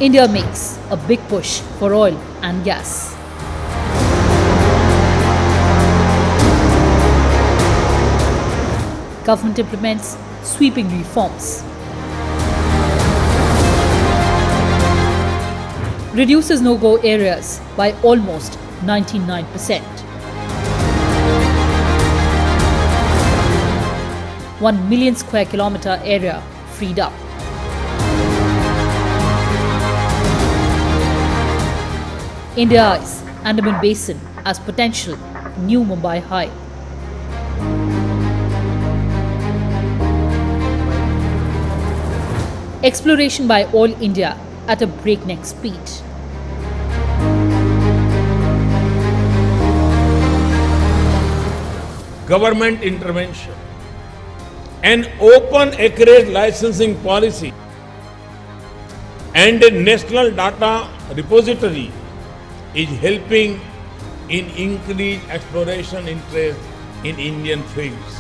India makes a big push for oil and gas. Government implements sweeping reforms. Reduces no-go areas by almost 99%. 1 million square kilometre area freed up. India eyes Andaman Basin as potential new Mumbai high. Exploration by Oil India at a breakneck speed. Government intervention, an open acreage licensing policy, and a national data repository is helping in increased exploration interest in Indian fields.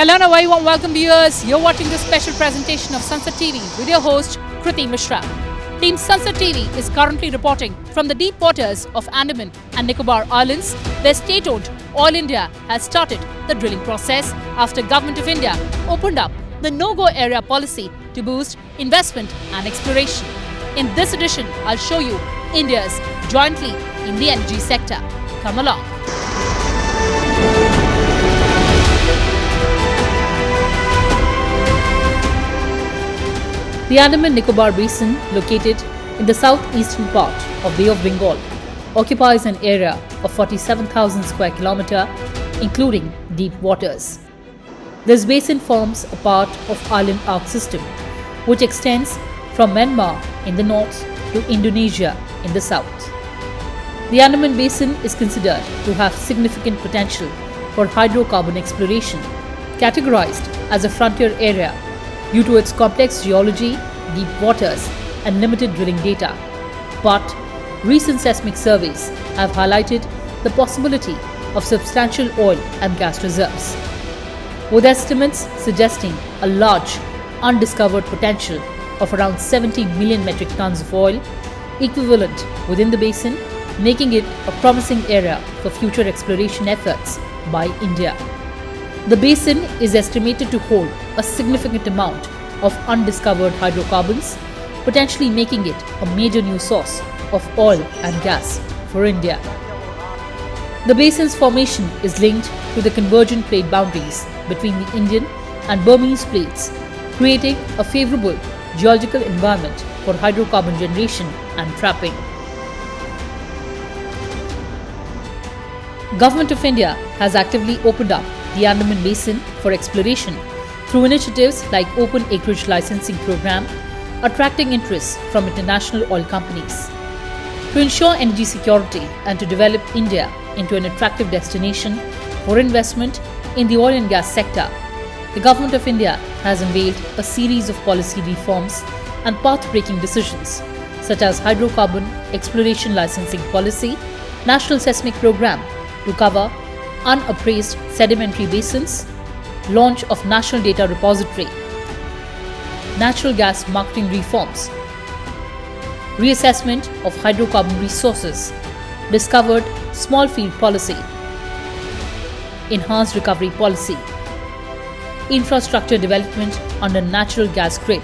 Hello and a very warm welcome viewers. You're watching this special presentation of Sansad TV with your host Kriti Mishra. Team Sansad TV is currently reporting from the deep waters of Andaman and Nicobar Islands, where state-owned Oil India has started the drilling process after Government of India opened up the no-go area policy to boost investment and exploration. In this edition, I'll show you India's jointly in the energy sector. Come along. The Andaman Nicobar Basin, located in the southeastern part of Bay of Bengal, occupies an area of 47,000 square kilometre, including deep waters. This basin forms a part of island arc system, which extends from Myanmar in the north to Indonesia in the south. The Andaman Basin is considered to have significant potential for hydrocarbon exploration, categorized as a frontier area due to its complex geology, deep waters, and limited drilling data. But recent seismic surveys have highlighted the possibility of substantial oil and gas reserves, with estimates suggesting a large, undiscovered potential of around 70 million metric tons of oil equivalent within the basin, making it a promising area for future exploration efforts by India. The basin is estimated to hold a significant amount of undiscovered hydrocarbons, potentially making it a major new source of oil and gas for India. The basin's formation is linked to the convergent plate boundaries between the Indian and Burmese plates, creating a favorable geological environment for hydrocarbon generation and trapping. Government of India has actively opened up the Andaman Basin for exploration through initiatives like Open Acreage Licensing Program, attracting interest from international oil companies. To ensure energy security and to develop India into an attractive destination for investment in the oil and gas sector, the Government of India has unveiled a series of policy reforms and path-breaking decisions, such as Hydrocarbon Exploration Licensing Policy, National Seismic Program to cover unappraised sedimentary basins, launch of National Data Repository, natural gas marketing reforms, reassessment of hydrocarbon resources, discovered small field policy, enhanced recovery policy, infrastructure development under natural gas grid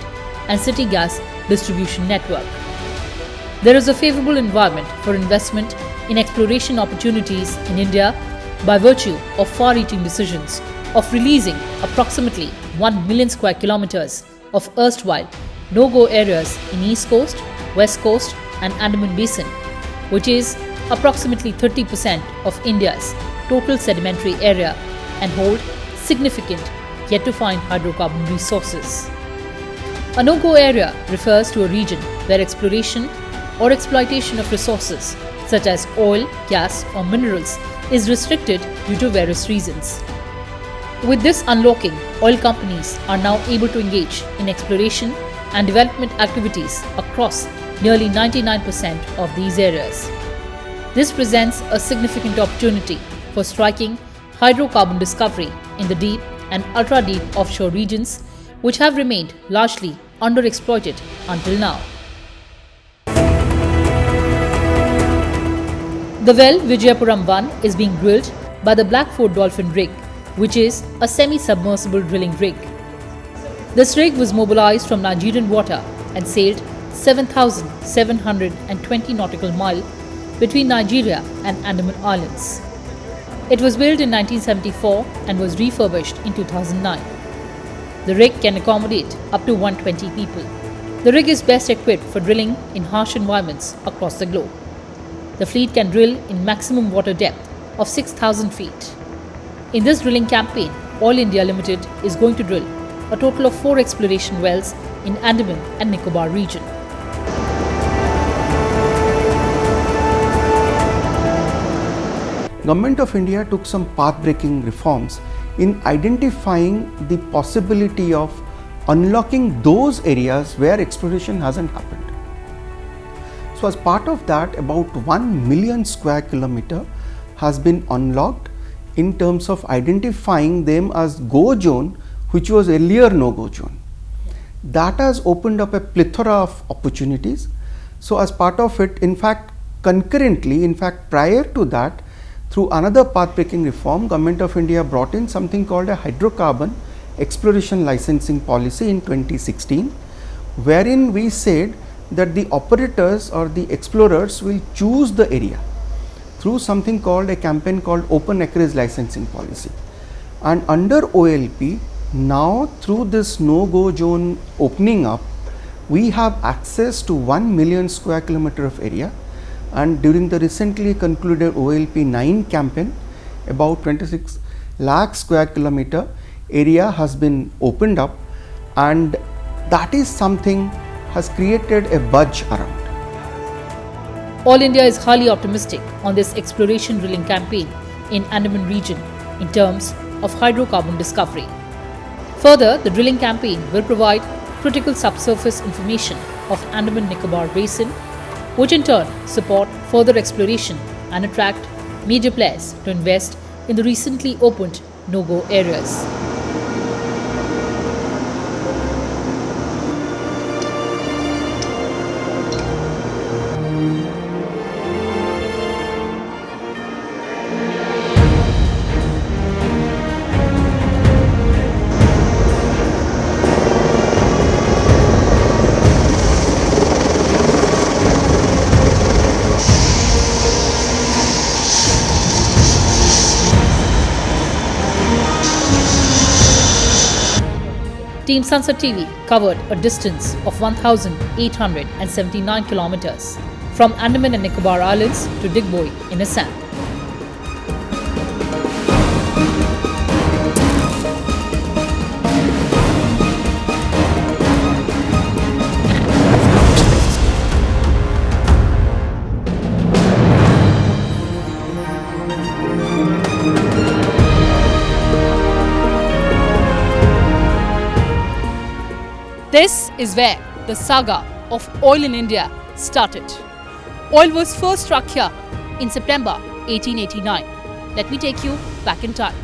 and city gas distribution network. There is a favorable environment for investment in exploration opportunities in India by virtue of far-reaching decisions of releasing approximately 1 million square kilometers of erstwhile no-go areas in East Coast, West Coast and Andaman Basin, which is approximately 30% of India's total sedimentary area and hold significant yet-to-find hydrocarbon resources. A no-go area refers to a region where exploration or exploitation of resources such as oil, gas, or minerals, is restricted due to various reasons. With this unlocking, oil companies are now able to engage in exploration and development activities across nearly 99% of these areas. This presents a significant opportunity for striking hydrocarbon discovery in the deep and ultra-deep offshore regions, which have remained largely underexploited until now. The well Vijayapuram 1 is being drilled by the Blackford Dolphin rig, which is a semi-submersible drilling rig. This rig was mobilized from Nigerian water and sailed 7,720 nautical miles between Nigeria and Andaman Islands. It was built in 1974 and was refurbished in 2009. The rig can accommodate up to 120 people. The rig is best equipped for drilling in harsh environments across the globe. The fleet can drill in maximum water depth of 6,000 feet. In this drilling campaign, Oil India Limited is going to drill a total of 4 exploration wells in Andaman and Nicobar region. Government of India took some path-breaking reforms in identifying the possibility of unlocking those areas where exploration hasn't happened. So as part of that, about 1 million square kilometer has been unlocked in terms of identifying them as go zone, which was earlier no-go zone. That has opened up a plethora of opportunities. So as part of it, in fact, concurrently, in fact, prior to that, through another path-breaking reform, Government of India brought in something called a hydrocarbon exploration licensing policy in 2016, wherein we said that the operators or the explorers will choose the area through something called a campaign called Open Acreage Licensing Policy. And under OLP, now through this no-go zone opening up, we have access to 1 million square kilometer of area. And during the recently concluded OLP 9 campaign, about 26 lakh square kilometer area has been opened up, and that is something has created a buzz around. All India is highly optimistic on this exploration drilling campaign in Andaman region in terms of hydrocarbon discovery. Further, the drilling campaign will provide critical subsurface information of Andaman Nicobar Basin, which in turn support further exploration and attract major players to invest in the recently opened no-go areas. Team Sansad TV covered a distance of 1,879 kilometers from Andaman and Nicobar Islands to Digboi in Assam. This is where the saga of oil in India started. Oil was first struck here in September 1889. Let me take you back in time.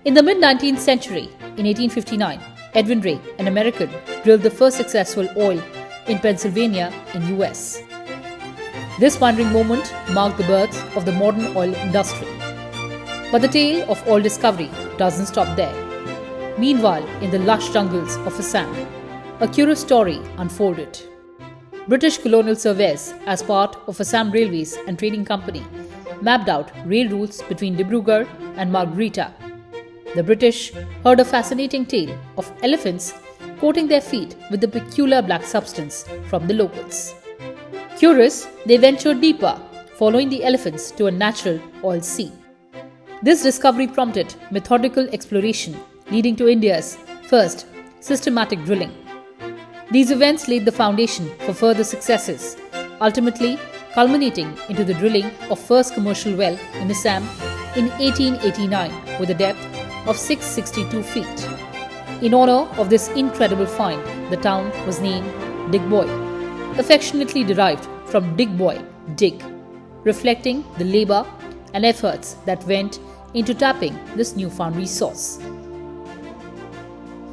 In the mid-19th century, in 1859, Edwin Ray, an American, drilled the first successful oil in Pennsylvania in US. This pioneering moment marked the birth of the modern oil industry. But the tale of oil discovery doesn't stop there. Meanwhile, in the lush jungles of Assam, a curious story unfolded. British colonial surveyors, as part of Assam Railways and Trading Company, mapped out rail routes between Dibrugarh and Margarita. The British heard a fascinating tale of elephants coating their feet with the peculiar black substance from the locals. Curious, they ventured deeper, following the elephants to a natural oil sea. This discovery prompted methodical exploration, leading to India's first systematic drilling. These events laid the foundation for further successes, ultimately culminating into the drilling of first commercial well in Assam in 1889 with a depth of 662 feet. In honor of this incredible find, the town was named Digboy, affectionately derived from Dig Boy, dig, reflecting the labor and efforts that went into tapping this newfound resource.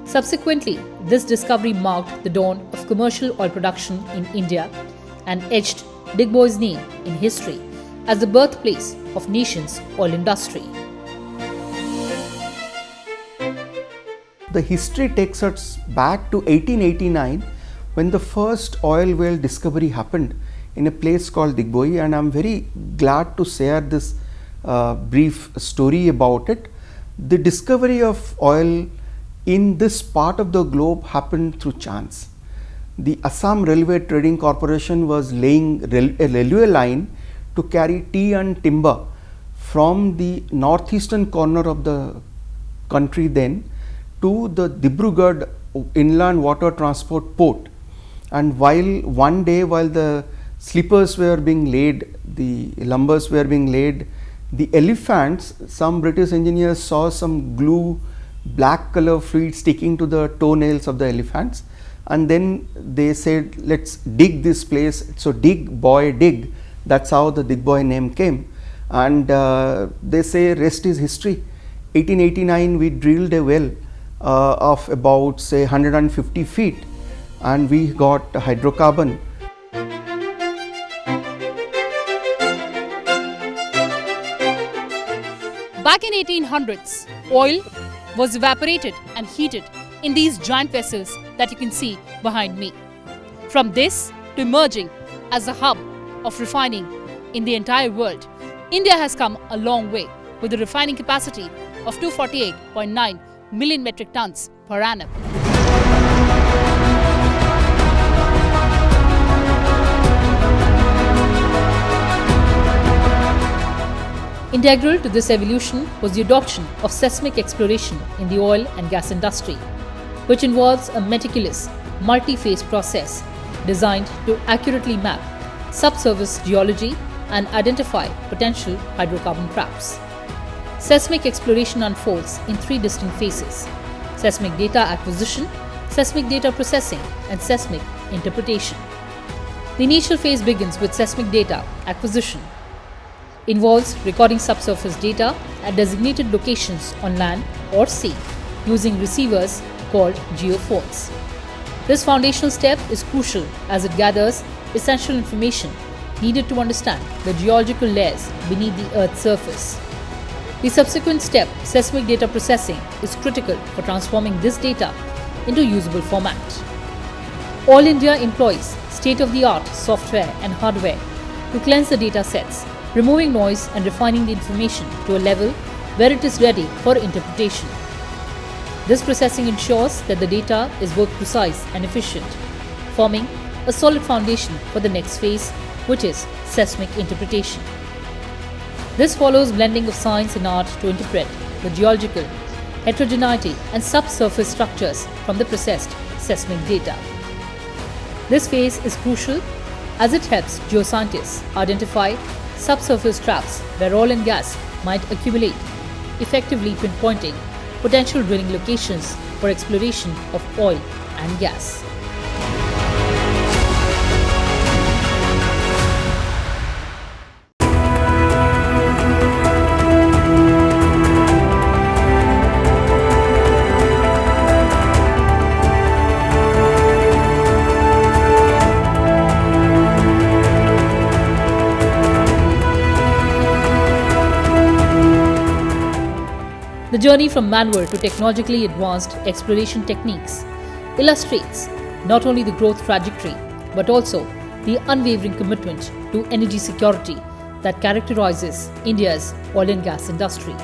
Subsequently, this discovery marked the dawn of commercial oil production in India and etched Digboy's name in history as the birthplace of nation's oil industry. The history takes us back to 1889 when the first oil well discovery happened in a place called Digboy, and I'm very glad to share this brief story about it. The discovery of oil in this part of the globe happened through chance. The Assam Railway Trading Corporation was laying a railway line to carry tea and timber from the northeastern corner of the country then to the Dibrugarh inland water transport port. And one day while the slippers were being laid, the lumbers were being laid, the elephants, some British engineers saw some glue, black color fluid sticking to the toenails of the elephants, and then they said, let's dig this place. So dig boy dig, that's how the Digboy name came. And they say rest is history. 1889 we drilled a well of about say 150 feet and we got hydrocarbon. Back in 1800s, oil was evaporated and heated in these giant vessels that you can see behind me. From this to emerging as a hub of refining in the entire world, India has come a long way with a refining capacity of 248.9 million metric tons per annum. Integral to this evolution was the adoption of seismic exploration in the oil and gas industry, which involves a meticulous, multi-phase process designed to accurately map subsurface geology and identify potential hydrocarbon traps. Seismic exploration unfolds in three distinct phases: seismic data acquisition, seismic data processing, and seismic interpretation. The initial phase begins with seismic data acquisition. Involves recording subsurface data at designated locations on land or sea using receivers called geophones. This foundational step is crucial as it gathers essential information needed to understand the geological layers beneath the Earth's surface. The subsequent step, seismic data processing, is critical for transforming this data into usable format. All India employs state-of-the-art software and hardware to cleanse the data sets, removing noise and refining the information to a level where it is ready for interpretation. This processing ensures that the data is both precise and efficient, forming a solid foundation for the next phase, which is seismic interpretation. This follows blending of science and art to interpret the geological heterogeneity and subsurface structures from the processed seismic data. This phase is crucial as it helps geoscientists identify subsurface traps where oil and gas might accumulate, effectively pinpointing potential drilling locations for exploration of oil and gas. The journey from manual to technologically advanced exploration techniques illustrates not only the growth trajectory but also the unwavering commitment to energy security that characterizes India's oil and gas industry.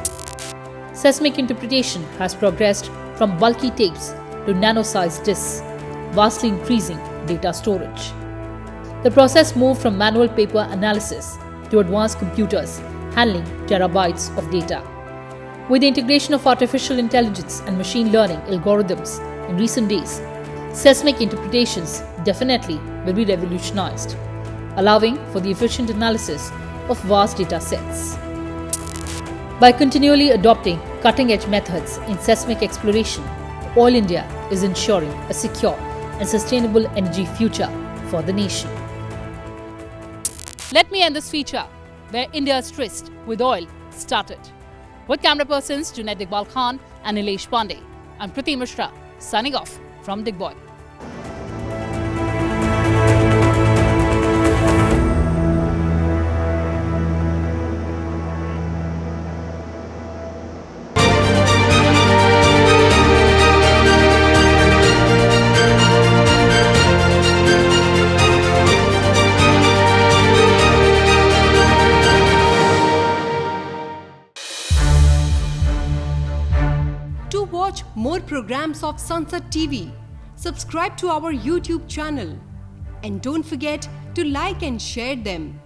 Seismic interpretation has progressed from bulky tapes to nano-sized disks, vastly increasing data storage. The process moved from manual paper analysis to advanced computers handling terabytes of data. With the integration of artificial intelligence and machine learning algorithms in recent days, seismic interpretations definitely will be revolutionized, allowing for the efficient analysis of vast data sets. By continually adopting cutting-edge methods in seismic exploration, Oil India is ensuring a secure and sustainable energy future for the nation. Let me end this feature where India's tryst with oil started. With camera persons Junaid and Nilesh Pande, I'm Kriti Mishra, signing off from Digboy. To watch more programs of Sansad TV, subscribe to our YouTube channel and don't forget to like and share them.